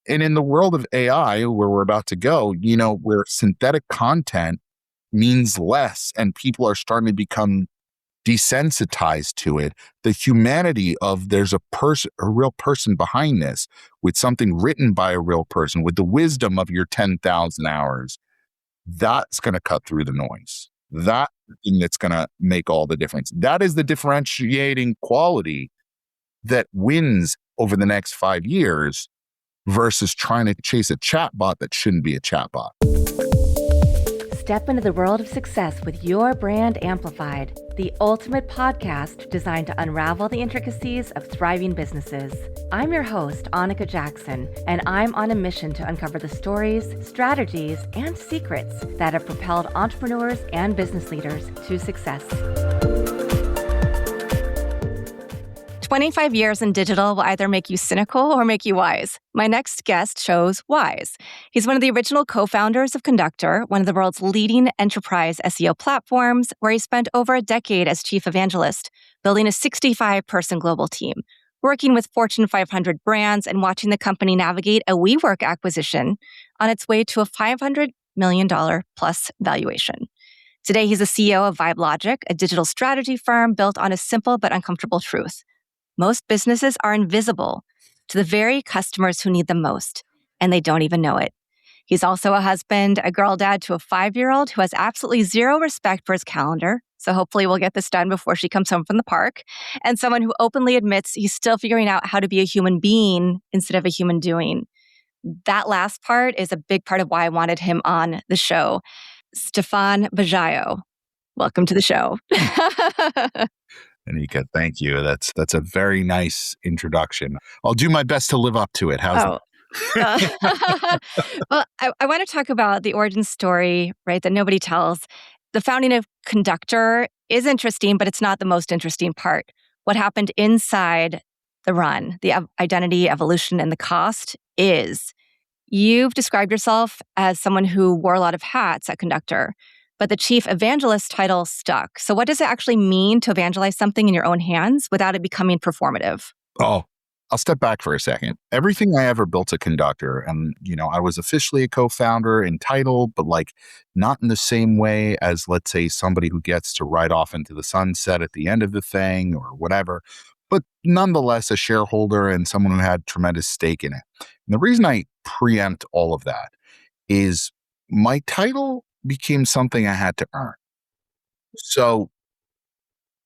And in the world of AI, where we're about to go, where synthetic content means less and people are starting to become desensitized to it, the humanity of there's a real person behind this, with something written by a real person, with the wisdom of your 10,000 hours, that's going to cut through the noise. That's the thing that's going to make all the difference. That is the differentiating quality that wins over the next 5 years versus trying to chase a chatbot that shouldn't be a chatbot. Step into the world of success with your brand amplified, the ultimate podcast designed to unravel the intricacies of thriving businesses. I'm your host, Annika Jackson, and I'm on a mission to uncover the stories, strategies, and secrets that have propelled entrepreneurs and business leaders to success. 25 years in digital will either make you cynical or make you wise. My next guest shows wise. He's one of the original co-founders of Conductor, one of the world's leading enterprise SEO platforms, where he spent over a decade as chief evangelist, building a 65-person global team, working with Fortune 500 brands and watching the company navigate a WeWork acquisition on its way to a $500 million plus valuation. Today, he's the CEO of VibeLogic, a digital strategy firm built on a simple but uncomfortable truth. Most businesses are invisible to the very customers who need them most, and they don't even know it. He's also a husband, a girl dad to a 5-year-old who has absolutely zero respect for his calendar, so hopefully we'll get this done before she comes home from the park, and someone who openly admits he's still figuring out how to be a human being instead of a human doing. That last part is a big part of why I wanted him on the show. Stephan Bajaio, welcome to the show. Anika, thank you. That's a very nice introduction. I'll do my best to live up to it. How's it? Well, I want to talk about the origin story, right, that nobody tells. The founding of Conductor is interesting, but it's not the most interesting part. What happened inside the run, the identity, evolution, and the cost is. You've described yourself as someone who wore a lot of hats at Conductor, but the chief evangelist title stuck. So what does it actually mean to evangelize something in your own hands without it becoming performative? Oh, I'll step back for a second. Everything I ever built at Conductor, and I was officially a co-founder in title, but not in the same way as, let's say, somebody who gets to ride off into the sunset at the end of the thing or whatever, but nonetheless a shareholder and someone who had tremendous stake in it. And the reason I preempt all of that is my title became something I had to earn. So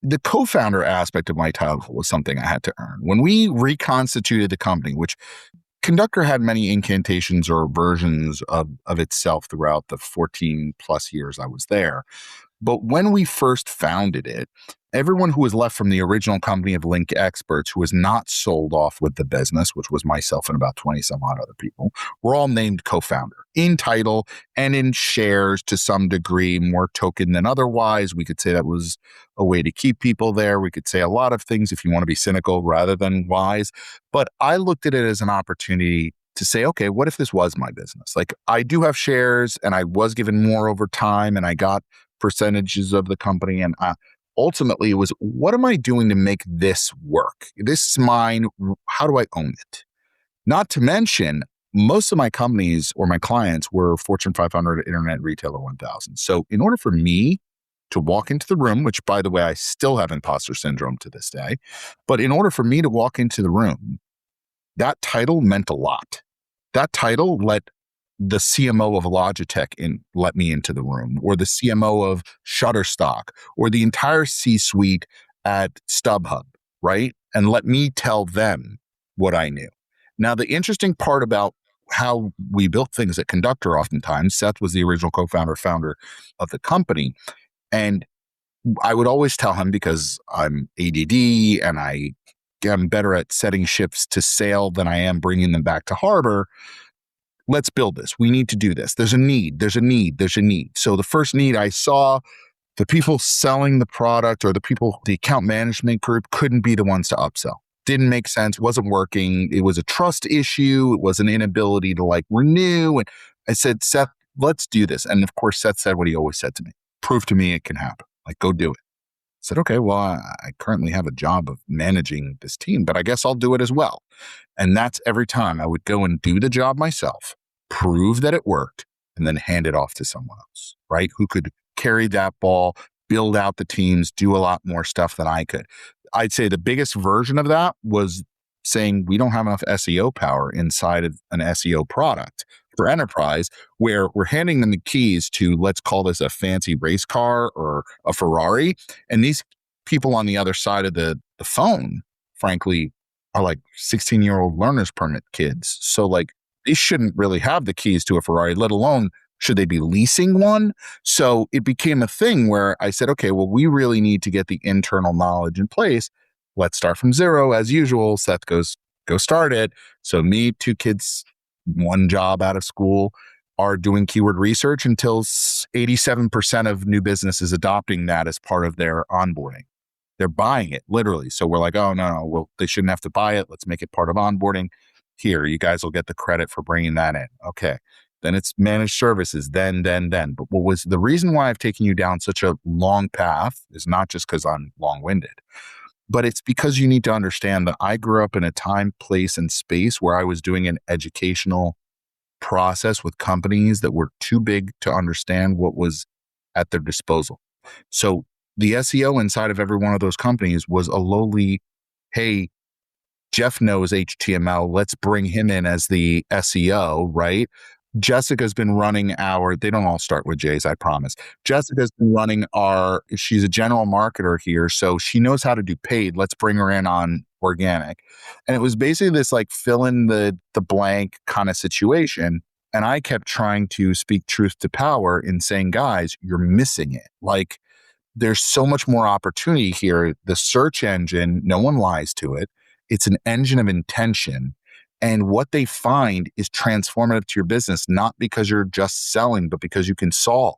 the co-founder aspect of my title was something I had to earn. When we reconstituted the company, which Conductor had many incantations or versions of itself throughout the 14 plus years I was there. But when we first founded it, everyone who was left from the original company of Link Experts, who was not sold off with the business, which was myself and about 20 some odd other people, were all named co-founder in title and in shares to some degree, more token than otherwise. We could say that was a way to keep people there. We could say a lot of things if you want to be cynical rather than wise. But I looked at it as an opportunity to say, okay, what if this was my business? I do have shares and I was given more over time and I got percentages of the company. And ultimately, it was, what am I doing to make this work? This is mine. How do I own it? Not to mention, most of my companies or my clients were Fortune 500 Internet Retailer 1000. So in order for me to walk into the room, which by the way, I still have imposter syndrome to this day, but in order for me to walk into the room, that title meant a lot. That title let the CMO of Logitech let me into the room, or the CMO of Shutterstock, or the entire C-suite at StubHub, right? And let me tell them what I knew. Now, the interesting part about how we built things at Conductor, oftentimes, Seth was the original founder of the company. And I would always tell him, because I'm ADD and I'm better at setting ships to sail than I am bringing them back to harbor, let's build this. We need to do this. There's a need. So the first need I saw, the people selling the product or the account management group couldn't be the ones to upsell. Didn't make sense, wasn't working. It was a trust issue. It was an inability to renew. And I said, Seth, let's do this. And of course, Seth said what he always said to me: prove to me it can happen. Go do it. said, okay, well, I currently have a job of managing this team, but I guess I'll do it as well. And that's every time I would go and do the job myself, prove that it worked, and then hand it off to someone else, right? Who could carry that ball, build out the teams, do a lot more stuff than I could. I'd say the biggest version of that was saying we don't have enough SEO power inside of an SEO product for enterprise, where we're handing them the keys to, let's call this a fancy race car or a Ferrari. And these people on the other side of the phone, frankly, are like 16-year-old learner's permit kids. So like they shouldn't really have the keys to a Ferrari, let alone should they be leasing one? So it became a thing where I said, okay, well, we really need to get the internal knowledge in place. Let's start from zero as usual. Seth goes, go start it. So me, two kids, one job out of school, are doing keyword research until 87% of new businesses adopting that as part of their onboarding. They're buying it literally. So we're like, oh, no, well, they shouldn't have to buy it. Let's make it part of onboarding. Here, you guys will get the credit for bringing that in. Okay. Then it's managed services, then. But what was the reason why I've taken you down such a long path is not just because I'm long-winded, but it's because you need to understand that I grew up in a time, place, and space where I was doing an educational process with companies that were too big to understand what was at their disposal. So the SEO inside of every one of those companies was a lowly, hey, Jeff knows HTML. Let's bring him in as the SEO, right? Jessica's been running they don't all start with J's, I promise. Jessica's been running she's a general marketer here, so she knows how to do paid. Let's bring her in on organic. And it was basically this like fill in the blank kind of situation. And I kept trying to speak truth to power in saying, guys, you're missing it. Like there's so much more opportunity here. The search engine, no one lies to it. It's an engine of intention. And what they find is transformative to your business, not because you're just selling, but because you can solve,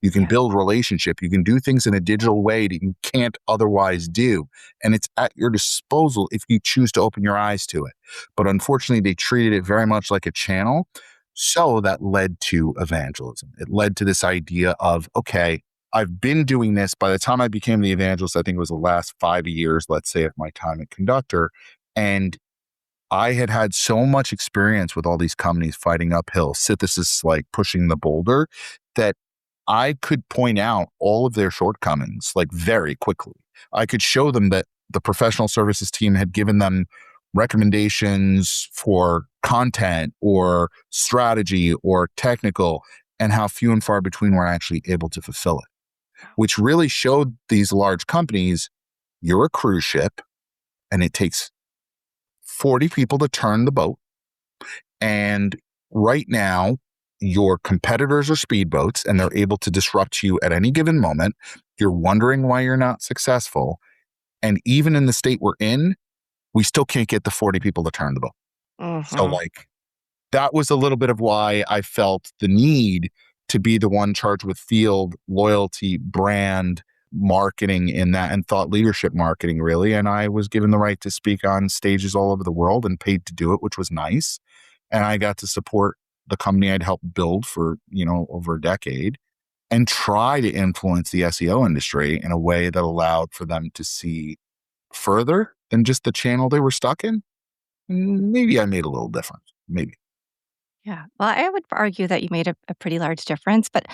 you can build relationship, you can do things in a digital way that you can't otherwise do. And it's at your disposal if you choose to open your eyes to it. But unfortunately, they treated it very much like a channel. So that led to evangelism. It led to this idea of, okay, I've been doing this. By the time I became the evangelist, I think it was the last 5 years, let's say, of my time at Conductor. And I had so much experience with all these companies fighting uphill, Sisyphus like pushing the boulder, that I could point out all of their shortcomings like very quickly. I could show them that the professional services team had given them recommendations for content or strategy or technical, and how few and far between were actually able to fulfill it, which really showed these large companies, you're a cruise ship and it takes 40 people to turn the boat. And right now, your competitors are speedboats and they're able to disrupt you at any given moment. You're wondering why you're not successful. And even in the state we're in, we still can't get the 40 people to turn the boat. So like, that was a little bit of why I felt the need to be the one charged with field, loyalty, brand, marketing in that, and thought leadership marketing, really. And I was given the right to speak on stages all over the world and paid to do it, which was nice. And I got to support the company I'd helped build for, over a decade and try to influence the SEO industry in a way that allowed for them to see further than just the channel they were stuck in. Maybe I made a little difference. Maybe. Yeah. Well, I would argue that you made a pretty large difference, but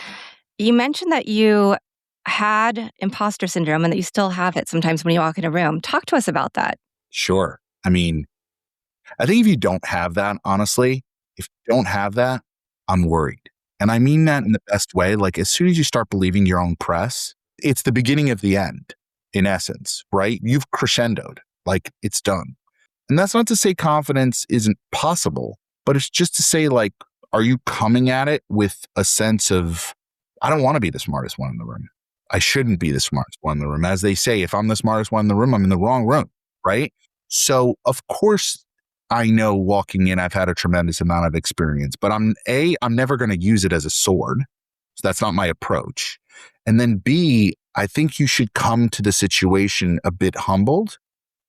you mentioned that you had imposter syndrome and that you still have it sometimes when you walk in a room. Talk to us about that. Sure. I mean, I think if you don't have that, honestly, if you don't have that, I'm worried. And I mean that in the best way. Like as soon as you start believing your own press, it's the beginning of the end, in essence, right? You've crescendoed, like it's done. And that's not to say confidence isn't possible, but it's just to say, like, are you coming at it with a sense of, I don't want to be the smartest one in the room. I shouldn't be the smartest one in the room. As they say, if I'm the smartest one in the room, I'm in the wrong room, right? So of course, I know walking in, I've had a tremendous amount of experience, but I'm never going to use it as a sword. So that's not my approach. And then B, I think you should come to the situation a bit humbled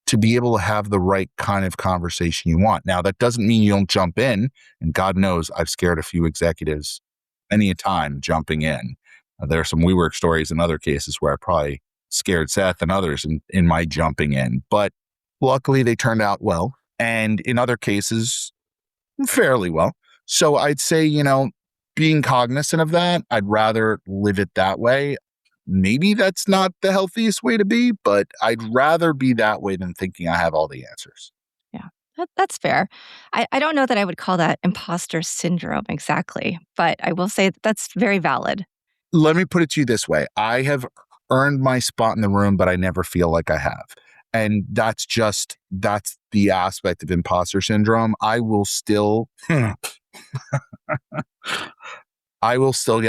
to be able to have the right kind of conversation you want. Now, that doesn't mean you don't jump in. And God knows I've scared a few executives many a time jumping in. There are some WeWork stories in other cases where I probably scared Seth and others in my jumping in. But luckily they turned out well. And in other cases, fairly well. So I'd say, being cognizant of that, I'd rather live it that way. Maybe that's not the healthiest way to be, but I'd rather be that way than thinking I have all the answers. Yeah, that's fair. I don't know that I would call that imposter syndrome exactly, but I will say that's very valid. Let me put it to you this way. I have earned my spot in the room, but I never feel like I have. And that's the aspect of imposter syndrome. I will still get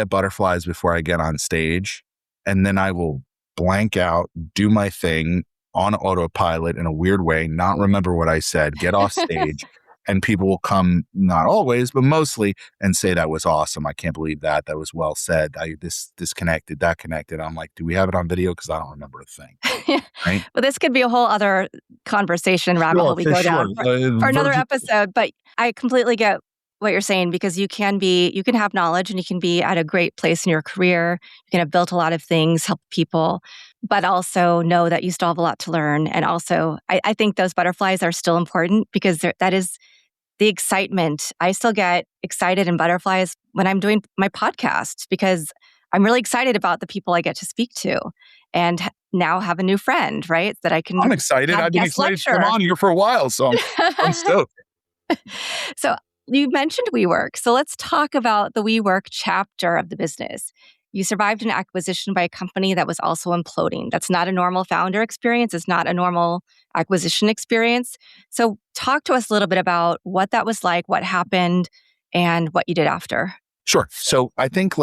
butterflies before I get on stage. And then I will blank out, do my thing on autopilot in a weird way, not remember what I said, get off stage, and people will come, not always, but mostly, and say, that was awesome. I can't believe that. That was well said. This connected, that connected. I'm like, do we have it on video? Because I don't remember a thing. Right? Well, this could be a whole other conversation rabbit hole we go down for another episode, but I completely get what you're saying, because you can have knowledge and you can be at a great place in your career. You can have built a lot of things, help people, but also know that you still have a lot to learn. And also, I think those butterflies are still important, because that is the excitement. I still get excited and butterflies when I'm doing my podcast, because I'm really excited about the people I get to speak to and now have a new friend, right? That I can. I'm excited. I've been excited to come on here for a while, so I'm stoked. So you mentioned WeWork. So let's talk about the WeWork chapter of the business. You survived an acquisition by a company that was also imploding. That's not a normal founder experience. It's not a normal acquisition experience. So talk to us a little bit about what that was like, what happened, and what you did after. Sure. So I think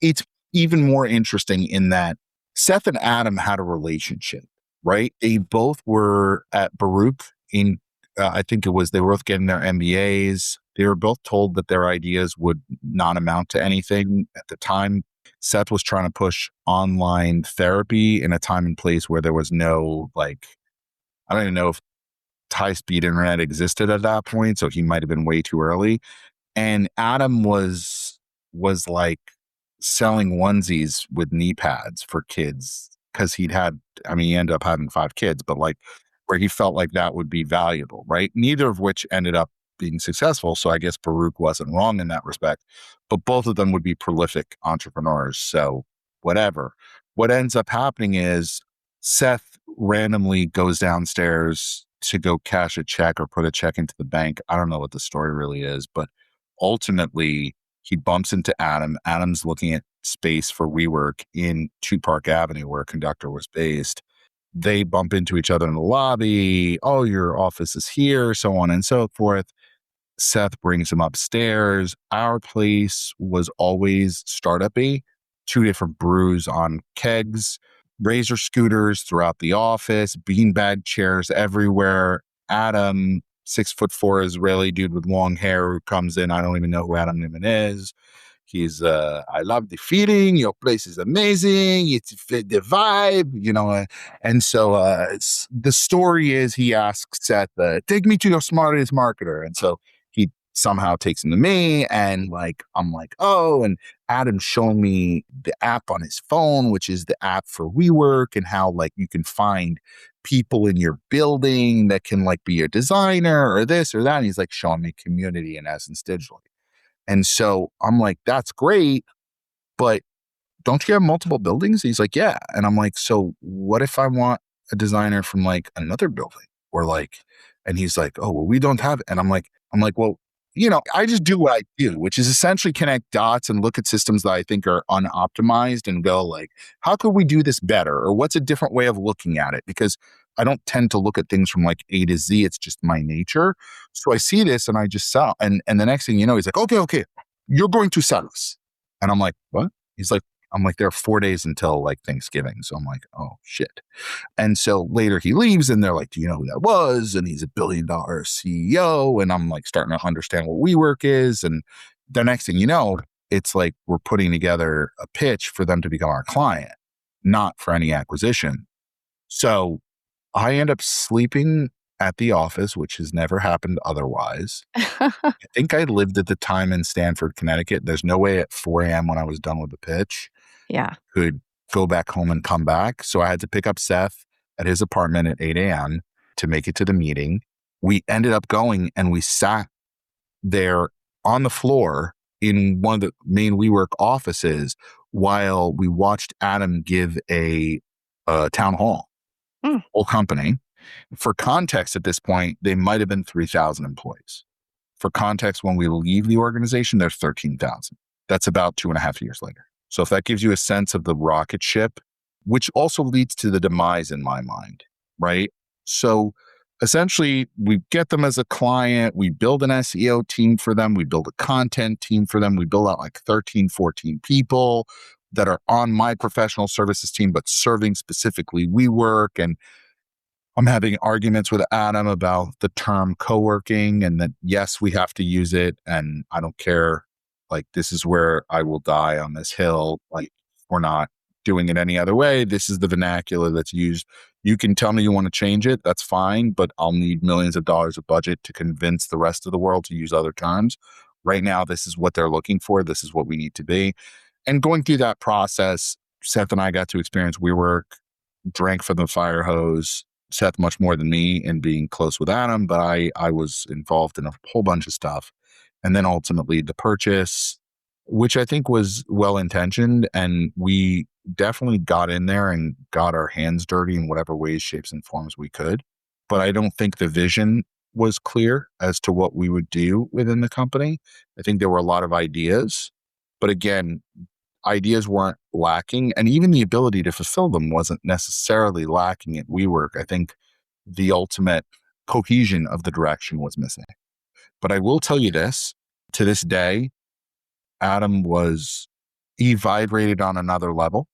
it's even more interesting in that Seth and Adam had a relationship, right? They both were at Baruch in, I think they were both getting their MBAs. They were both told that their ideas would not amount to anything at the time. Seth was trying to push online therapy in a time and place where there was no, I don't even know if high-speed internet existed at that point, so he might have been way too early. And Adam was selling onesies with knee pads for kids, because he ended up having 5 kids, but where he felt like that would be valuable, right? Neither of which ended up being successful. So I guess Baruch wasn't wrong in that respect, but both of them would be prolific entrepreneurs. So whatever. What ends up happening is Seth randomly goes downstairs to go cash a check or put a check into the bank. I don't know what the story really is, but ultimately he bumps into Adam. Adam's looking at space for WeWork in 2 Park Avenue, where Conductor was based. They bump into each other in the lobby. Oh, your office is here, so on and so forth. Seth brings him upstairs. Our place was always startup-y. 2 different brews on kegs, razor scooters throughout the office, beanbag chairs everywhere. Adam, 6'4" Israeli dude with long hair who comes in. I don't even know who Adam Newman is. He's, I love the feeling. Your place is amazing. It's the vibe, And so the story is he asks Seth, take me to your smartest marketer. And so he somehow takes him to me. And I'm like, oh, and Adam's showing me the app on his phone, which is the app for WeWork, and how you can find people in your building that can be a designer or this or that. And he's showing me community in essence digitally. And so I'm like, that's great, but don't you have multiple buildings? He's like, yeah. And I'm like, so what if I want a designer from another building? Or and he's like, oh, well, we don't have it. And I'm like, well, I just do what I do, which is essentially connect dots and look at systems that I think are unoptimized and go how could we do this better? Or what's a different way of looking at it? Because I don't tend to look at things from A to Z. It's just my nature. So I see this and I just sell. And the next thing you know, he's like, okay, you're going to sell us. And I'm like, what? He's like, there are 4 days until Thanksgiving. So I'm like, oh shit. And so later he leaves and they're like, do you know who that was? And he's $1 billion CEO. And I'm starting to understand what WeWork is. And the next thing you know, it's we're putting together a pitch for them to become our client, not for any acquisition. So I end up sleeping at the office, which has never happened otherwise. I think I lived at the time in Stamford, Connecticut. There's no way at 4 a.m. when I was done with the pitch, yeah, could go back home and come back. So I had to pick up Seth at his apartment at 8 a.m. to make it to the meeting. We ended up going and we sat there on the floor in one of the main WeWork offices while we watched Adam give a town hall, whole company. For context, at this point, they might have been 3,000 employees. For context, when we leave the organization, there's 13,000. That's about 2.5 years later. So if that gives you a sense of the rocket ship, which also leads to the demise in my mind, right? So essentially, we get them as a client, we build an SEO team for them, we build a content team for them, we build out like 13, 14 people that are on my professional services team, but serving specifically WeWork. And I'm having arguments with Adam about the term co-working and that, yes, we have to use it. And I don't care. Like, this is where I will die on this hill. Like, we're not doing it any other way. This is the vernacular that's used. You can tell me you want to change it. That's fine. But I'll need millions of dollars of budget to convince the rest of the world to use other terms. Right now, this is what they're looking for. This is what we need to be. And going through that process, Seth and I got to experience WeWork, drank from the fire hose. Seth much more than me in being close with Adam, but I was involved in a whole bunch of stuff. And then ultimately the purchase, which I think was well-intentioned. And we definitely got in there and got our hands dirty in whatever ways, shapes, and forms we could. But I don't think the vision was clear as to what we would do within the company. I think there were a lot of ideas, but again, ideas weren't lacking, and even the ability to fulfill them wasn't necessarily lacking at WeWork. I think the ultimate cohesion of the direction was missing. But I will tell you this, to this day, Adam he vibrated on another level.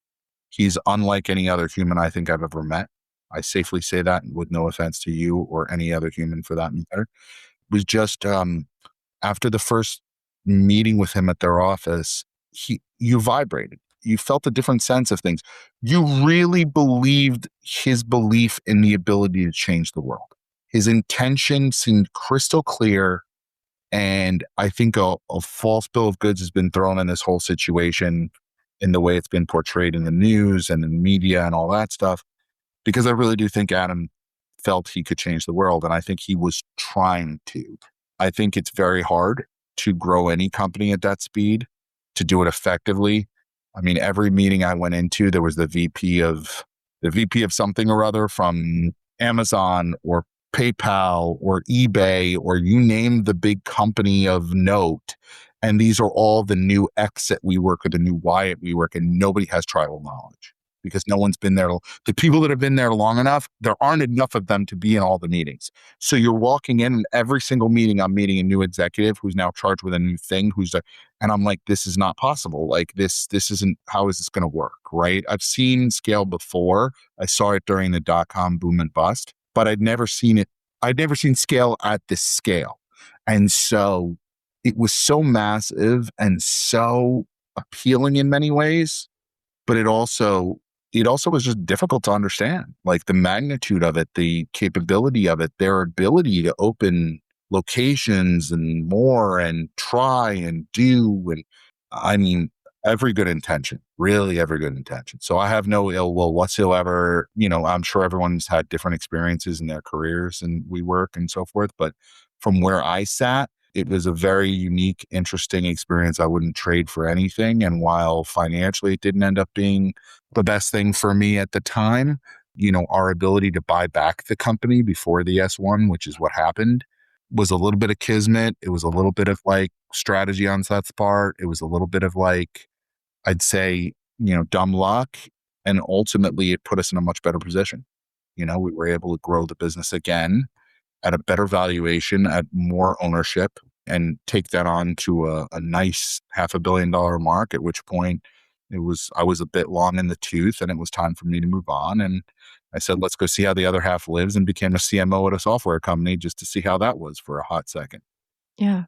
He's unlike any other human I think I've ever met. I safely say that with no offense to you or any other human for that matter. It was just after the first meeting with him at their office, you vibrated. You felt a different sense of things. You really believed his belief in the ability to change the world. His intention seemed crystal clear. And I think a false bill of goods has been thrown in this whole situation in the way it's been portrayed in the news and in media and all that stuff, because I really do think Adam felt he could change the world. And I think he was trying to. I think it's very hard to grow any company at that speed, to do it effectively. I mean, every meeting I went into, there was the VP of something or other from Amazon or PayPal or eBay, or you name the big company of note. And these are all the new X at WeWork or the new Y at WeWork, and nobody has tribal knowledge because no one's been there. The people that have been there long enough, there aren't enough of them to be in all the meetings. So you're walking in and every single meeting, I'm meeting a new executive who's now charged with a new thing, and I'm like, this is not possible. Like this isn't, how is this going to work? Right. I've seen scale before. I saw it during the .com boom and bust, but I'd never seen scale at this scale. And so it was so massive and so appealing in many ways, but it also was just difficult to understand, like the magnitude of it, the capability of it, their ability to open locations and more and try and do. And I mean, every good intention, really every good intention. So I have no ill will whatsoever. I'm sure everyone's had different experiences in their careers and WeWork and so forth. But from where I sat, it was a very unique, interesting experience I wouldn't trade for anything. And while financially it didn't end up being the best thing for me at the time, our ability to buy back the company before the S1, which is what happened, was a little bit of kismet. It was a little bit of like strategy on Seth's part. It was a little bit of like, I'd say, dumb luck. And ultimately it put us in a much better position. We were able to grow the business again at a better valuation, at more ownership, and take that on to a nice $500 million mark, at which point I was a bit long in the tooth and it was time for me to move on. And I said, let's go see how the other half lives, and became a CMO at a software company just to see how that was for a hot second. Yeah.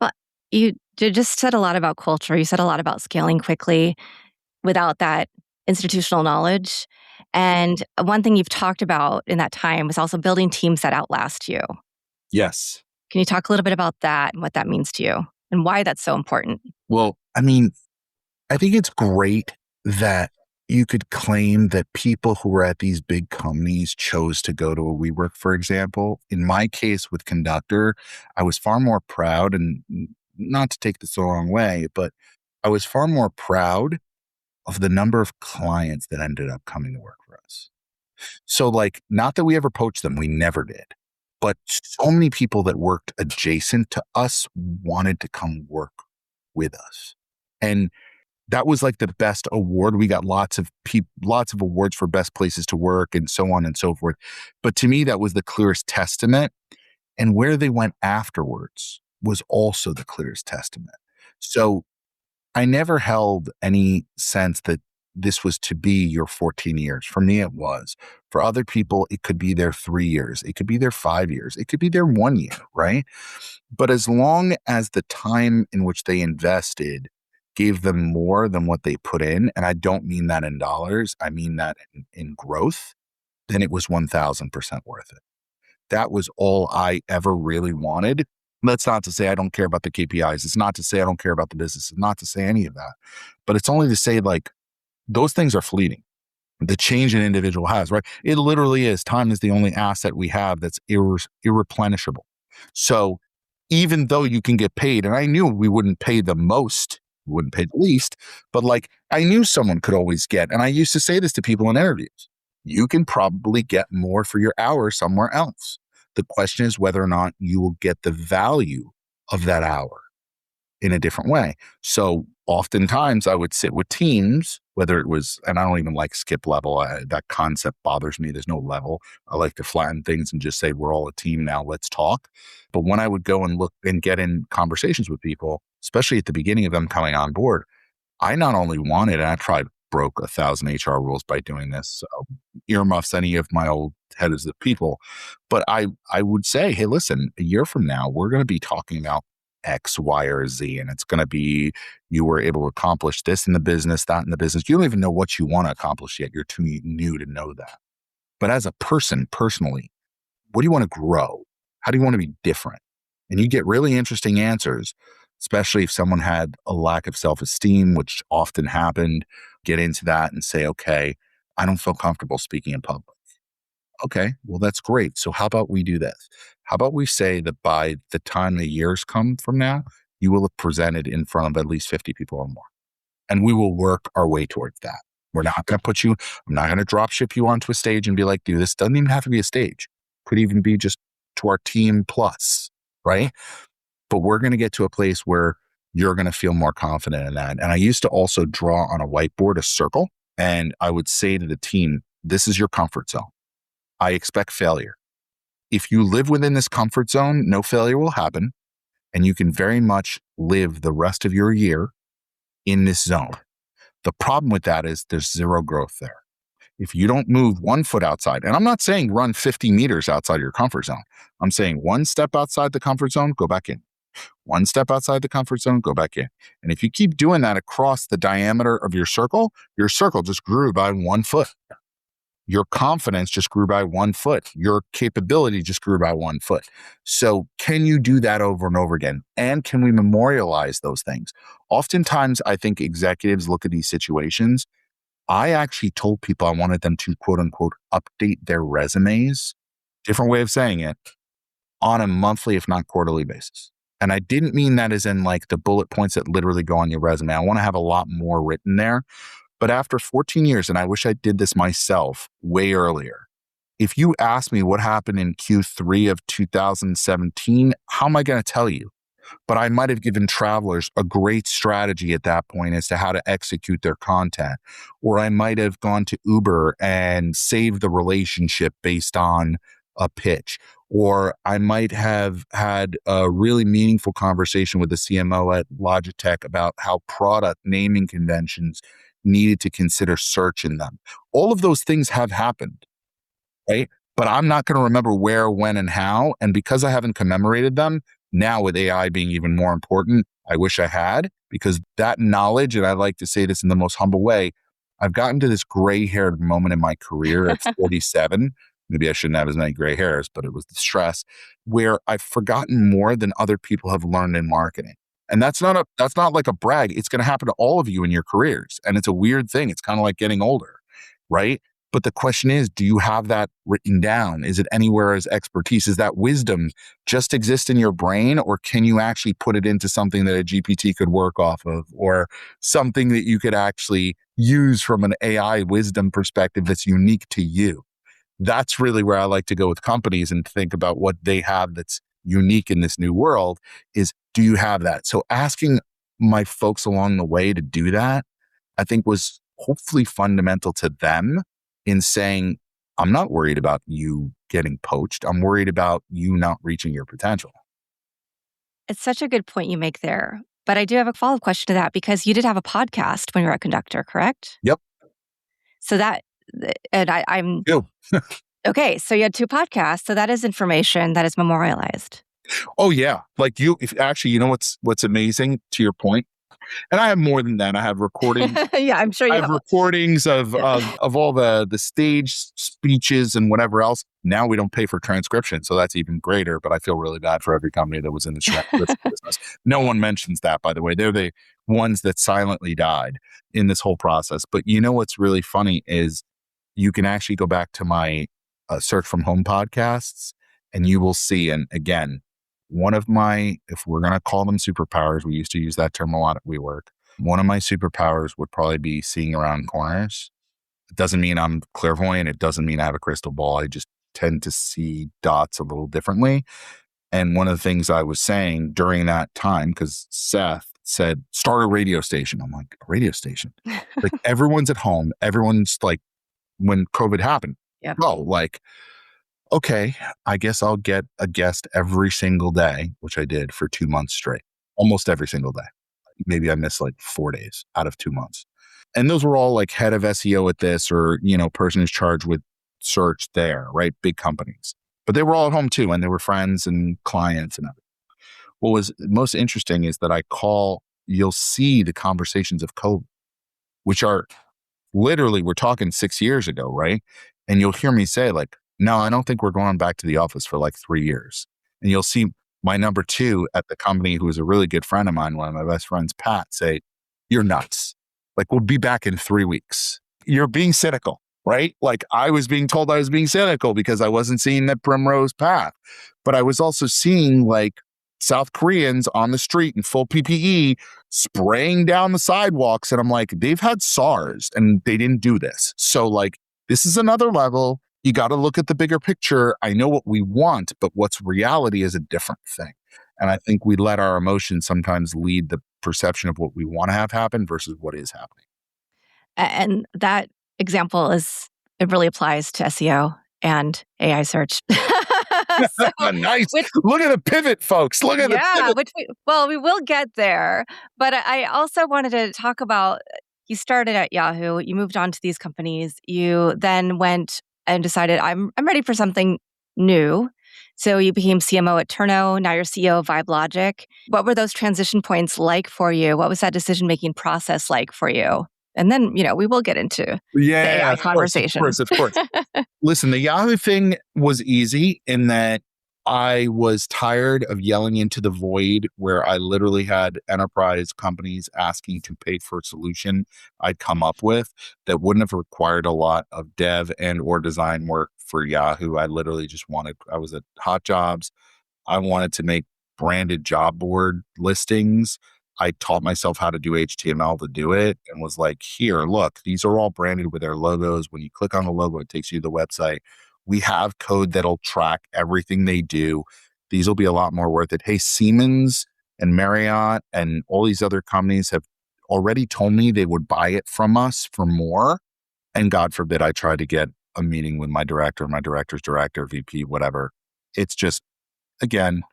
Well, you just said a lot about culture. You said a lot about scaling quickly without that institutional knowledge. And one thing you've talked about in that time was also building teams that outlast you. Yes. Can you talk a little bit about that and what that means to you and why that's so important? Well, I mean, I think it's great that You could claim that people who were at these big companies chose to go to a WeWork, for example. In my case with Conductor, I was far more proud, and not to take this the wrong way, but I was far more proud of the number of clients that ended up coming to work for us. So, like, not that we ever poached them, we never did. But so many people that worked adjacent to us wanted to come work with us. And that was like the best award. We got lots of awards for best places to work and so on and so forth. But to me, that was the clearest testament. And where they went afterwards was also the clearest testament. So I never held any sense that this was to be your 14 years. For me, it was. For other people, it could be their 3 years. It could be their 5 years. It could be their 1 year, right? But as long as the time in which they invested gave them more than what they put in, and I don't mean that in dollars, I mean that in growth, then it was 1000% worth it. That was all I ever really wanted. That's not to say I don't care about the KPIs. It's not to say I don't care about the business. It's not to say any of that. But it's only to say, like, those things are fleeting. The change an individual has, right? It literally is. Time is the only asset we have that's irreplenishable. So even though you can get paid, and I knew we wouldn't pay the most, we wouldn't pay the least, but like I knew someone could always get, and I used to say this to people in interviews, you can probably get more for your hour somewhere else. The question is whether or not you will get the value of that hour in a different way. So oftentimes I would sit with teams, whether it was, and I don't even like skip level. That concept bothers me. There's no level. I like to flatten things and just say, we're all a team now, let's talk. But when I would go and look and get in conversations with people, especially at the beginning of them coming on board, I not only wanted, and I probably broke 1,000 HR rules by doing this, so earmuffs any of my old heads of people, but I would say, hey, listen, a year from now, we're going to be talking about X, Y, or Z. And it's going to be, you were able to accomplish this in the business, that in the business. You don't even know what you want to accomplish yet. You're too new to know that. But as a person, personally, what do you want to grow? How do you want to be different? And you get really interesting answers, especially if someone had a lack of self-esteem, which often happened. Get into that and say, okay, I don't feel comfortable speaking in public. Okay, well, that's great. So how about we do this? How about we say that by the time the years come from now, you will have presented in front of at least 50 people or more. And we will work our way towards that. We're not going to I'm not going to drop ship you onto a stage and be like, dude, this doesn't even have to be a stage. Could even be just to our team plus, right? But we're going to get to a place where you're going to feel more confident in that. And I used to also draw on a whiteboard a circle, and I would say to the team, this is your comfort zone. I expect failure. If you live within this comfort zone, no failure will happen. And you can very much live the rest of your year in this zone. The problem with that is there's zero growth there. If you don't move 1 foot outside, and I'm not saying run 50 meters outside your comfort zone. I'm saying 1 step outside the comfort zone, go back in. 1 step outside the comfort zone, go back in. And if you keep doing that across the diameter of your circle just grew by 1 foot. Your confidence just grew by 1 foot. Your capability just grew by 1 foot. So can you do that over and over again? And can we memorialize those things? Oftentimes, I think executives look at these situations. I actually told people I wanted them to, quote unquote, update their resumes, different way of saying it, on a monthly, if not quarterly basis. And I didn't mean that as in like the bullet points that literally go on your resume. I want to have a lot more written there. But after 14 years, and I wish I did this myself way earlier, if you ask me what happened in Q3 of 2017, how am I going to tell you? But I might have given travelers a great strategy at that point as to how to execute their content. Or I might have gone to Uber and saved the relationship based on a pitch. Or I might have had a really meaningful conversation with the CMO at Logitech about how product naming conventions needed to consider search in them. All of those things have happened, right? But I'm not going to remember where, when, and how. And because I haven't commemorated them, now with AI being even more important, I wish I had, because that knowledge, and I like to say this in the most humble way, I've gotten to this gray-haired moment in my career at 47. Maybe I shouldn't have as many gray hairs, but it was the stress, where I've forgotten more than other people have learned in marketing. And that's not like a brag. It's going to happen to all of you in your careers. And it's a weird thing. It's kind of like getting older, right? But the question is, do you have that written down? Is it anywhere as expertise? Is that wisdom just exist in your brain, or can you actually put it into something that a GPT could work off of, or something that you could actually use from an AI wisdom perspective that's unique to you? That's really where I like to go with companies and think about what they have that's unique in this new world is, do you have that? So asking my folks along the way to do that, I think was hopefully fundamental to them in saying, I'm not worried about you getting poached. I'm worried about you not reaching your potential. It's such a good point you make there. But I do have a follow-up question to that, because you did have a podcast when you were at Conductor, correct? Yep. So that, and I'm... Ew. Okay, so you had 2 podcasts. So that is information that is memorialized. Oh yeah. Like if actually, you know what's amazing to your point? And I have more than that. I have recordings. Yeah, I'm sure you I have recordings of all the stage speeches and whatever else. Now we don't pay for transcription, so that's even greater. But I feel really bad for every company that was in the business. No one mentions that, by the way. They're the ones that silently died in this whole process. But you know what's really funny is you can actually go back to my Search from Home podcasts, and you will see. And again, one of my, if we're going to call them superpowers, we used to use that term a lot at WeWork. One of my superpowers would probably be seeing around corners. It doesn't mean I'm clairvoyant. It doesn't mean I have a crystal ball. I just tend to see dots a little differently. And one of the things I was saying during that time, because Seth said, start a radio station. I'm like, a radio station? Like everyone's at home. Everyone's like, when COVID happened, like, okay, I guess I'll get a guest every single day, which I did for 2 months straight, almost every single day. Maybe I missed like 4 days out of 2 months. And those were all like head of SEO at this, or, person who's charged with search there, right? Big companies. But they were all at home too. And they were friends and clients and everything. What was most interesting is that you'll see the conversations of COVID, which are literally, we're talking 6 years ago, right? And you'll hear me say like, no, I don't think we're going back to the office for like 3 years. And you'll see my number 2 at the company, who is a really good friend of mine, one of my best friends, Pat, say, you're nuts. Like, we'll be back in 3 weeks. You're being cynical, right? Like I was being told I was being cynical because I wasn't seeing that primrose path. But I was also seeing like South Koreans on the street in full PPE spraying down the sidewalks. And I'm like, they've had SARS and they didn't do this. So like, this is another level. You got to look at the bigger picture. I know what we want, but what's reality is a different thing. And I think we let our emotions sometimes lead the perception of what we want to have happen versus what is happening. And that example it really applies to SEO and AI search. Nice. Look at the pivot, folks. Look at the pivot. We will get there. But I also wanted to talk about, you started at Yahoo, you moved on to these companies, you then went and decided, I'm ready for something new. So you became CMO at Turno. Now you're CEO of VibeLogic. What were those transition points like for you? What was that decision-making process like for you? And then, we will get into the AI conversation. Of course. Listen, the Yahoo thing was easy in that I was tired of yelling into the void where I literally had enterprise companies asking to pay for a solution I'd come up with that wouldn't have required a lot of dev and or design work for Yahoo. I literally just I was at Hot Jobs. I wanted to make branded job board listings. I taught myself how to do HTML to do it and was like, here, look, these are all branded with their logos. When you click on the logo, it takes you to the website. We have code that'll track everything they do. These will be a lot more worth it. Hey, Siemens and Marriott and all these other companies have already told me they would buy it from us for more. And God forbid I try to get a meeting with my director, my director's director, VP, whatever. It's just, again,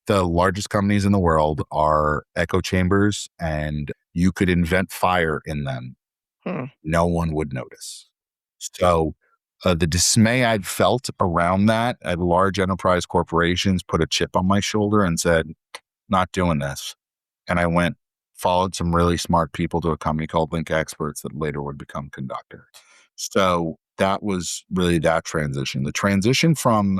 the largest companies in the world are echo chambers, and you could invent fire in them. No one would notice. So the dismay I'd felt around that at large enterprise corporations put a chip on my shoulder and said, not doing this. And I followed some really smart people to a company called Link Experts that later would become Conductor. So that was really that transition. The transition from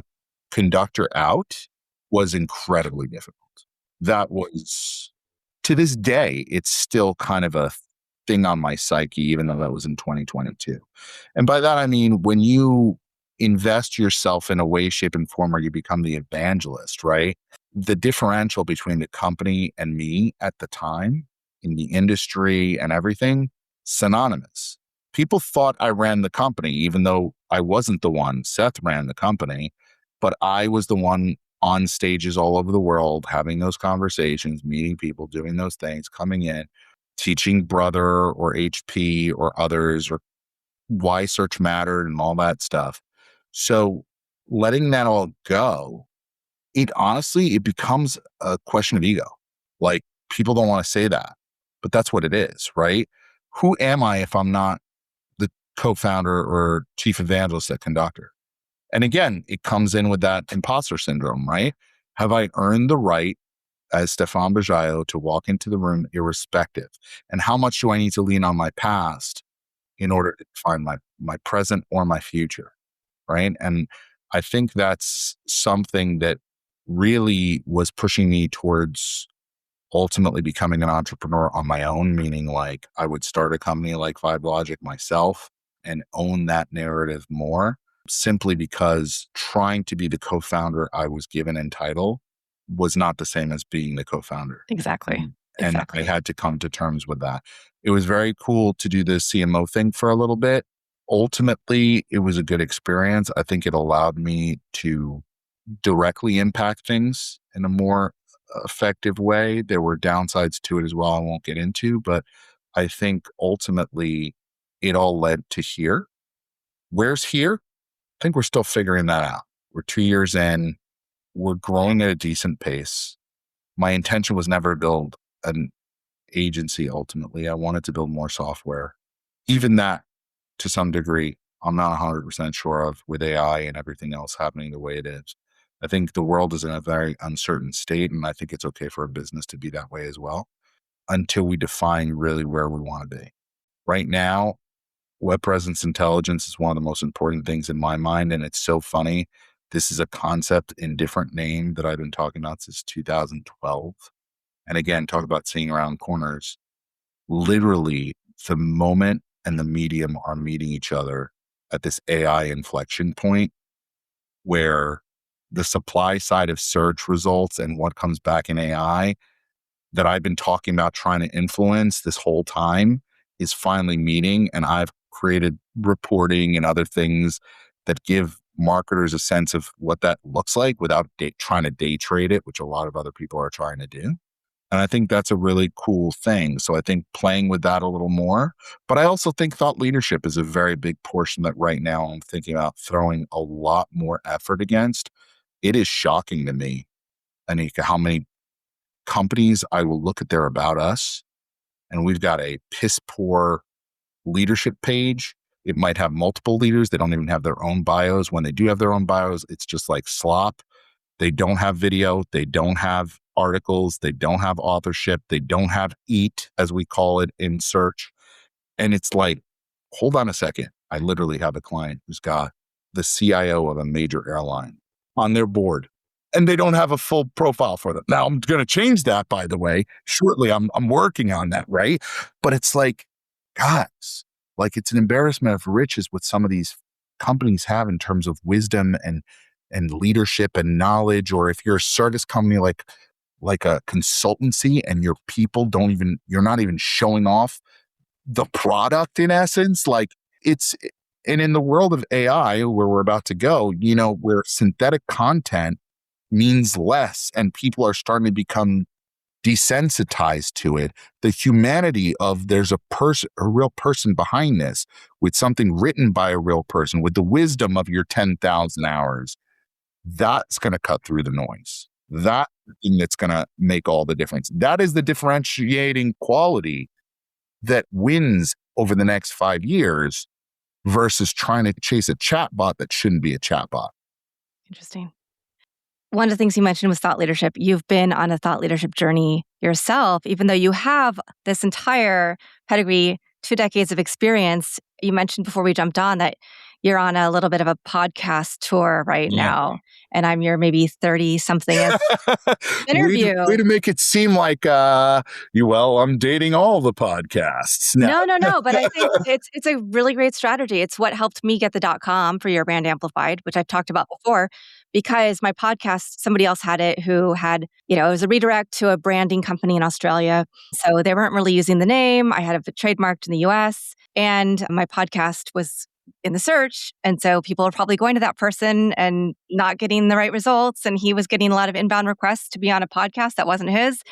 Conductor out was incredibly difficult. That was to this day, it's still kind of a thing on my psyche, even though that was in 2022. And by that, I mean, when you invest yourself in a way, shape, and form where you become the evangelist, right? The differential between the company and me at the time in the industry and everything, synonymous. People thought I ran the company, even though I wasn't the one. Seth ran the company, but I was the one on stages all over the world, having those conversations, meeting people, doing those things, coming in, teaching Brother or HP or others or why search mattered and all that stuff. So letting that all go, it honestly, it becomes a question of ego. Like people don't want to say that, but that's what it is, right? Who am I if I'm not the co-founder or chief evangelist at Conductor? And again, it comes in with that imposter syndrome, right? Have I earned the right as Stephan Bajaio to walk into the room irrespective? And how much do I need to lean on my past in order to find my present or my future, right? And I think that's something that really was pushing me towards ultimately becoming an entrepreneur on my own, meaning like I would start a company like VibeLogic myself and own that narrative more, simply because trying to be the co-founder I was given in title was not the same as being the co-founder. Exactly. And I had to come to terms with that. It was very cool to do the CMO thing for a little bit. Ultimately, it was a good experience. I think it allowed me to directly impact things in a more effective way. There were downsides to it as well, I won't get into, but I think ultimately it all led to here. Where's here? I think we're still figuring that out. We're 2 years in. We're growing at a decent pace. My intention was never to build an agency ultimately. I wanted to build more software. Even that, to some degree, I'm not 100% sure of with AI and everything else happening the way it is. I think the world is in a very uncertain state, and I think it's okay for a business to be that way as well until we define really where we want to be. Right now, web presence intelligence is one of the most important things in my mind, and it's so funny. This is a concept in different name that I've been talking about since 2012. And again, talk about seeing around corners. Literally, the moment and the medium are meeting each other at this AI inflection point where the supply side of search results and what comes back in AI that I've been talking about trying to influence this whole time is finally meeting. And I've created reporting and other things that give marketers a sense of what that looks like without trying to day trade it, which a lot of other people are trying to do. And I think that's a really cool thing. So I think playing with that a little more, but I also think thought leadership is a very big portion that right now I'm thinking about throwing a lot more effort against. It is shocking to me, Anika, how many companies I will look at their About Us and we've got a piss poor leadership page. It might have multiple leaders. They don't even have their own bios. When they do have their own bios, it's just like slop. They don't have video. They don't have articles. They don't have authorship. They don't have EAT, as we call it in search. And it's like, hold on a second. I literally have a client who's got the CIO of a major airline on their board, and they don't have a full profile for them. Now, I'm going to change that, by the way. Shortly, I'm working on that, right? But it's like, guys, like it's an embarrassment of riches what some of these companies have in terms of wisdom and leadership and knowledge. Or if you're a service company like a consultancy and your people you're not even showing off the product in essence, like and in the world of AI where we're about to go, where synthetic content means less and people are starting to become desensitized to it, the humanity of there's a real person behind this with something written by a real person with the wisdom of your 10,000 hours, that's going to cut through the noise. That's the thing that's going to make all the difference. That is the differentiating quality that wins over the next 5 years versus trying to chase a chatbot that shouldn't be a chatbot. Interesting. One of the things you mentioned was thought leadership. You've been on a thought leadership journey yourself, even though you have this entire pedigree, 2 decades of experience. You mentioned before we jumped on that you're on a little bit of a podcast tour right Yeah. now, and I'm your maybe 30-somethingth interview. Way to make it seem like, I'm dating all the podcasts. No. But I think it's a really great strategy. It's what helped me get the .com for Your Brand Amplified, which I've talked about before, because my podcast, somebody else had it who had, it was a redirect to a branding company in Australia. So they weren't really using the name. I had it trademarked in the US, and my podcast was in the search. And so people are probably going to that person and not getting the right results. And he was getting a lot of inbound requests to be on a podcast that wasn't his.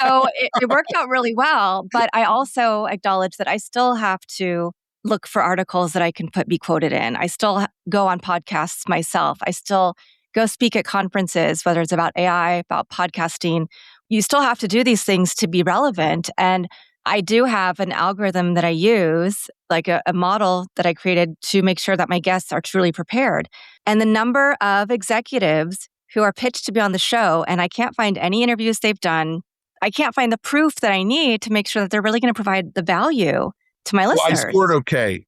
So it worked out really well. But I also acknowledge that I still have to look for articles that I can be quoted in. I still go on podcasts myself. I still go speak at conferences, whether it's about AI, about podcasting. You still have to do these things to be relevant. And I do have an algorithm that I use, like a model that I created to make sure that my guests are truly prepared. And the number of executives who are pitched to be on the show, and I can't find any interviews they've done. I can't find the proof that I need to make sure that they're really going to provide the value to my listeners. I scored okay.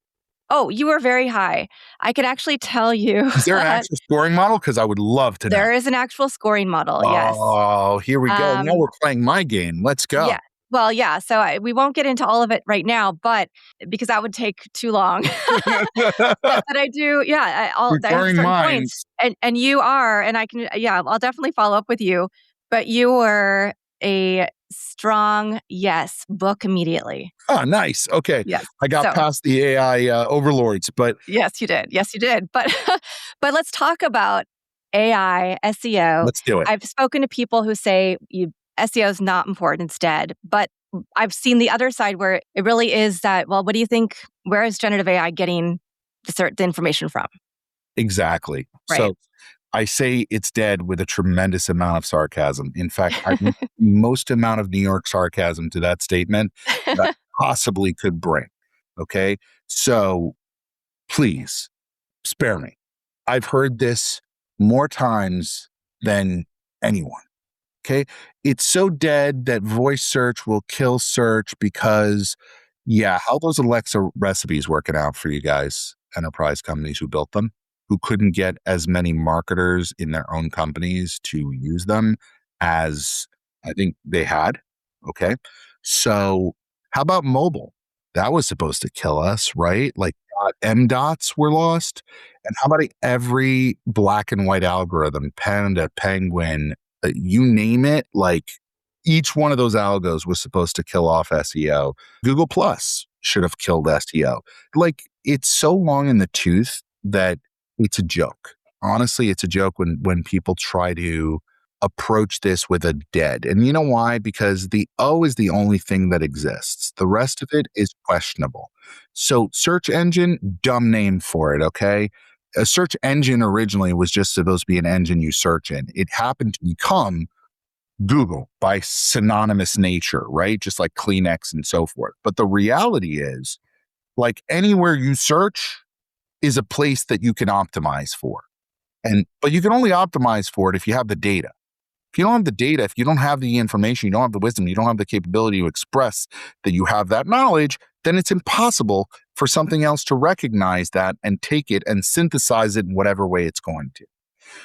Oh, you were very high. I could actually tell you. Is there an actual scoring model? Because I would love to know. There is an actual scoring model, yes. Oh, here we go. Now we're playing my game. Let's go. Yeah. Well, yeah. So we won't get into all of it right now, but because that would take too long. but I do, I have certain points. And you are, and I can, I'll definitely follow up with you. But you were a strong yes, book immediately. Oh, nice. Okay. Yes. I got past the AI overlords, but yes, you did. But but let's talk about AI, SEO. Let's do it. I've spoken to people who say SEO is not important instead, but I've seen the other side where it really is that, well, what do you think? Where is generative AI getting the information from? Exactly. Right. So I say it's dead with a tremendous amount of sarcasm. In fact, I think most amount of New York sarcasm to that statement that I possibly could bring. Okay. So please spare me. I've heard this more times than anyone. Okay. It's so dead that voice search will kill search because, how those Alexa recipes working out for you guys, enterprise companies who built them, who couldn't get as many marketers in their own companies to use them as I think they had. Okay. So how about mobile? That was supposed to kill us, right? Like M dots were lost. And how about every black and white algorithm, Panda, Penguin, you name it, like each one of those algos was supposed to kill off SEO. Google Plus should have killed SEO. Like it's so long in the tooth that it's a joke. Honestly, it's a joke when people try to approach this with a dead. And you know why? Because the O is the only thing that exists. The rest of it is questionable. So search engine, dumb name for it, okay? A search engine originally was just supposed to be an engine you search in. It happened to become Google by synonymous nature, right? Just like Kleenex and so forth. But the reality is, like anywhere you search is a place that you can optimize for. But you can only optimize for it if you have the data. If you don't have the data, if you don't have the information, you don't have the wisdom, you don't have the capability to express that you have that knowledge, then it's impossible for something else to recognize that and take it and synthesize it in whatever way it's going to.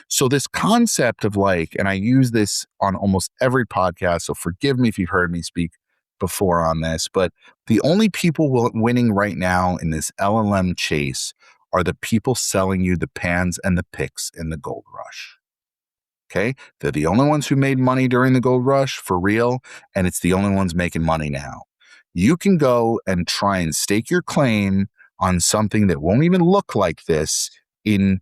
So this concept of and I use this on almost every podcast, so forgive me if you've heard me speak before on this, but the only people winning right now in this LLM chase are the people selling you the pans and the picks in the gold rush. Okay. They're the only ones who made money during the gold rush for real. And it's the only ones making money now. You can go and try and stake your claim on something that won't even look like this in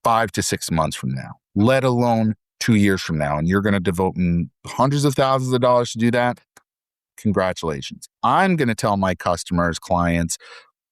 5 to 6 months from now, let alone 2 years from now. And you're going to devote hundreds of thousands of dollars to do that. Congratulations. I'm going to tell my customers, clients,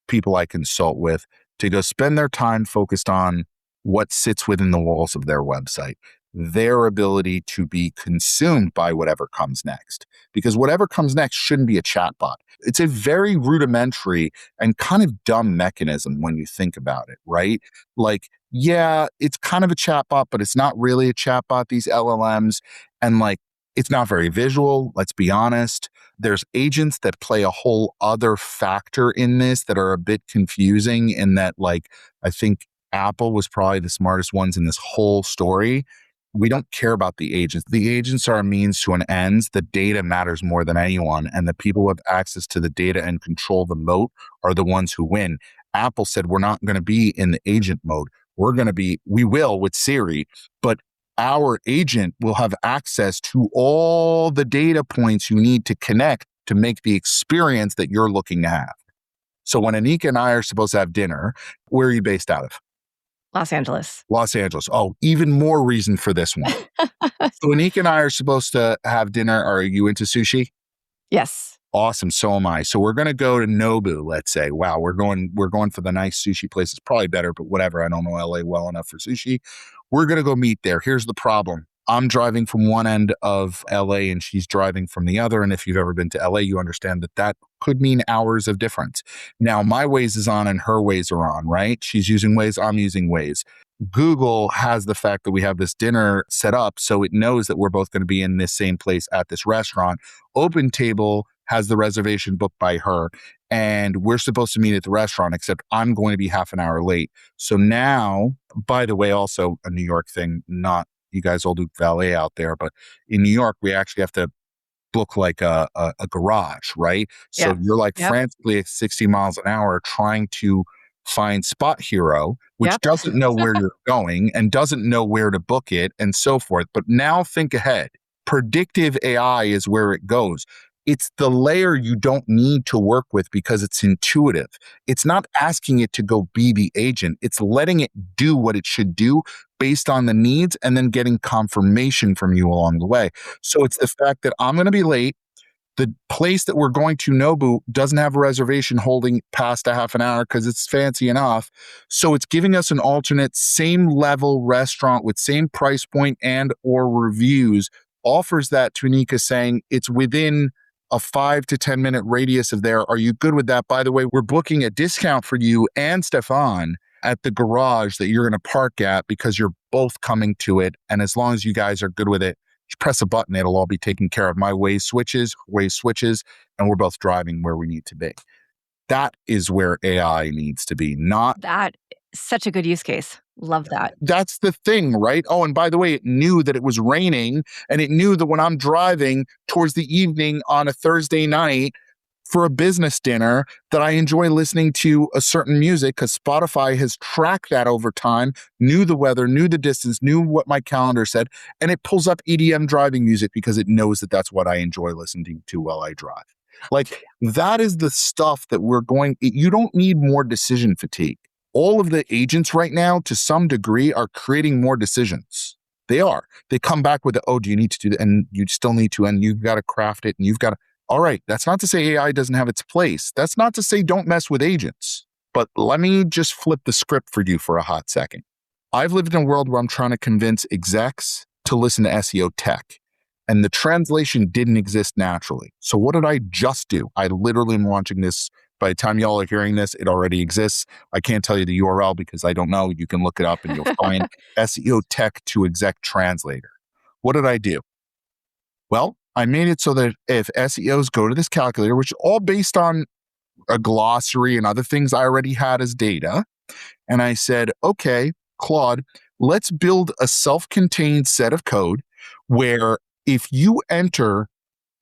people I consult with to go spend their time focused on what sits within the walls of their website, their ability to be consumed by whatever comes next. Because whatever comes next shouldn't be a chatbot. It's a very rudimentary and kind of dumb mechanism when you think about it, right? Like, it's kind of a chatbot, but it's not really a chatbot, these LLMs. And it's not very visual, let's be honest. There's agents that play a whole other factor in this that are a bit confusing in that, like, I think Apple was probably the smartest ones in this whole story. We don't care about the agents. The agents are a means to an end. The data matters more than anyone. And the people who have access to the data and control the moat are the ones who win. Apple said, we're not going to be in the agent mode. We will with Siri, but our agent will have access to all the data points you need to connect to make the experience that you're looking to have. So when Anika and I are supposed to have dinner, where are you based out of? Los Angeles. Los Angeles. Oh, even more reason for this one. So Anika and I are supposed to have dinner. Are you into sushi? Yes. Awesome. So am I. So we're going to go to Nobu, let's say. Wow, we're going for the nice sushi place. It's probably better, but whatever. I don't know LA well enough for sushi. We're going to go meet there. Here's the problem. I'm driving from one end of LA and she's driving from the other. And if you've ever been to LA, you understand that that could mean hours of difference. Now, my Waze is on and her Waze are on, right? She's using Waze, I'm using Waze. Google has the fact that we have this dinner set up, so it knows that we're both going to be in this same place at this restaurant. OpenTable has the reservation booked by her, and we're supposed to meet at the restaurant, except I'm going to be half an hour late. So now, by the way, also a New York thing, not you guys all do valet out there, but in New York, we actually have to book like a garage, right? So you're like frantically at 60 miles an hour trying to find Spot Hero, which doesn't know where you're going and doesn't know where to book it and so forth. But now think ahead. Predictive AI is where it goes. It's the layer you don't need to work with because it's intuitive. It's not asking it to go be the agent. It's letting it do what it should do based on the needs and then getting confirmation from you along the way. So it's the fact that I'm going to be late. The place that we're going to, Nobu, doesn't have a reservation holding past a half an hour because it's fancy enough. So it's giving us an alternate same level restaurant with same price point and or reviews, offers that to Anika saying it's within a 5 to 10 minute radius of there. Are you good with that? By the way, we're booking a discount for you and Stephan at the garage that you're going to park at because you're both coming to it. And as long as you guys are good with it, just press a button, it'll all be taken care of. My Waze switches, and we're both driving where we need to be. That is where AI needs to be, not... That is such a good use case. Love that. That's the thing, right? Oh, and by the way, it knew that it was raining, and it knew that when I'm driving towards the evening on a Thursday night for a business dinner, that I enjoy listening to a certain music because Spotify has tracked that over time, knew the weather, knew the distance, knew what my calendar said, and it pulls up EDM driving music because it knows that that's what I enjoy listening to while I drive. Like, that is the stuff that you don't need more decision fatigue. All of the agents right now, to some degree, are creating more decisions. They are. They come back with do you need to do that? And you still need to, and you've got to craft it, and you've got to... All right, that's not to say AI doesn't have its place. That's not to say don't mess with agents. But let me just flip the script for you for a hot second. I've lived in a world where I'm trying to convince execs to listen to SEO tech, and the translation didn't exist naturally. So what did I just do? I literally am launching this. By the time y'all are hearing this, it already exists. I can't tell you the URL because I don't know. You can look it up and you'll find SEO tech to exec translator. What did I do? Well, I made it so that if SEOs go to this calculator, which is all based on a glossary and other things I already had as data, and I said, okay, Claude, let's build a self-contained set of code where if you enter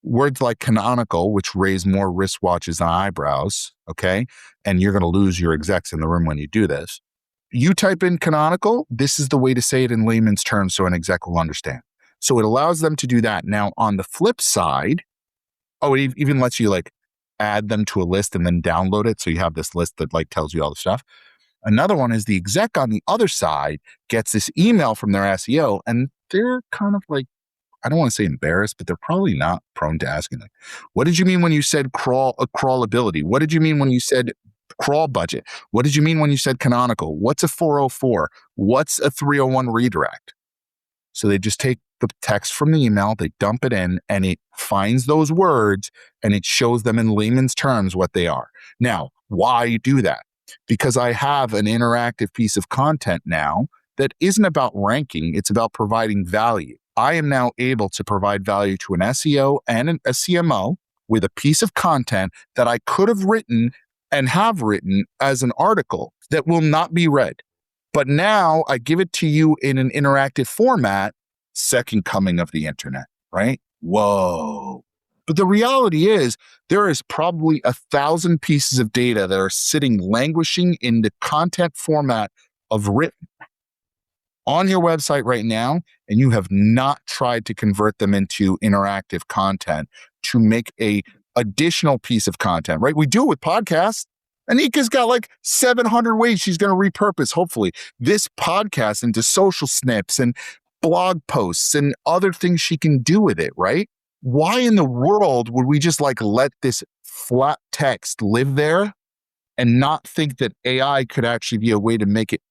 words like canonical, which raise more wristwatches than eyebrows, okay, and you're going to lose your execs in the room when you do this, you type in canonical, this is the way to say it in layman's terms so an exec will understand. So it allows them to do that. Now, on the flip side, it even lets you like add them to a list and then download it. So you have this list that like tells you all the stuff. Another one is the exec on the other side gets this email from their SEO and they're kind of like, I don't want to say embarrassed, but they're probably not prone to asking like, what did you mean when you said crawlability? What did you mean when you said crawl budget? What did you mean when you said canonical? What's a 404? What's a 301 redirect? So they just take the text from the email, they dump it in, and it finds those words, and it shows them in layman's terms what they are. Now, why do that? Because I have an interactive piece of content now that isn't about ranking, it's about providing value. I am now able to provide value to an SEO and a CMO with a piece of content that I could have written and have written as an article that will not be read. But now I give it to you in an interactive format, second coming of the internet, right? Whoa. But the reality is there is probably 1,000 pieces of data that are sitting languishing in the content format of written on your website right now, and you have not tried to convert them into interactive content to make a additional piece of content, right? We do it with podcasts. Anika's got like 700 ways she's going to repurpose, hopefully, this podcast into social snips and blog posts and other things she can do with it, right? Why in the world would we just like let this flat text live there and not think that AI could actually be a way to make it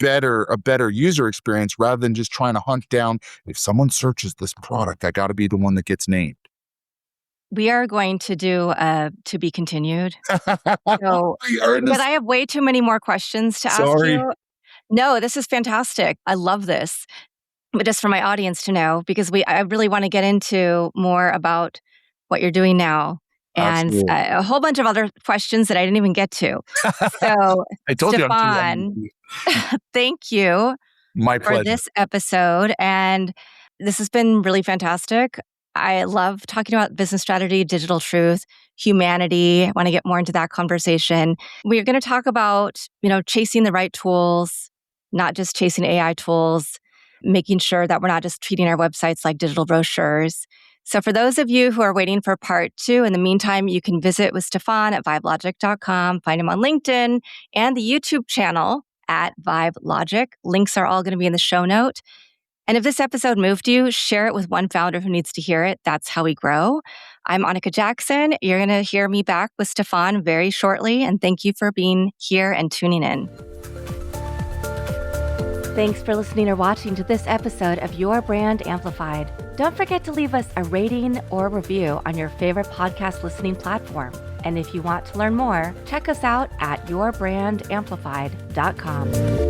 a better user experience rather than just trying to hunt down, if someone searches this product, I got to be the one that gets named. We are going to do to be continued. So, but I have way too many more questions to ask you. No, this is fantastic. I love this. But just for my audience to know, because I really want to get into more about what you're doing now. And a whole bunch of other questions that I didn't even get to. So, I told Stephan, thank you for this episode. And this has been really fantastic. I love talking about business strategy, digital truth, humanity. I want to get more into that conversation. We're going to talk about, chasing the right tools, not just chasing AI tools, making sure that we're not just treating our websites like digital brochures. So for those of you who are waiting for part 2, in the meantime, you can visit with Stephan at vibelogic.com, find him on LinkedIn and the YouTube channel at VibeLogic. Links are all going to be in the show note. And if this episode moved you, share it with one founder who needs to hear it. That's how we grow. I'm Annika Jackson. You're going to hear me back with Stephan very shortly. And thank you for being here and tuning in. Thanks for listening or watching to this episode of Your Brand Amplified. Don't forget to leave us a rating or review on your favorite podcast listening platform. And if you want to learn more, check us out at yourbrandamplified.com.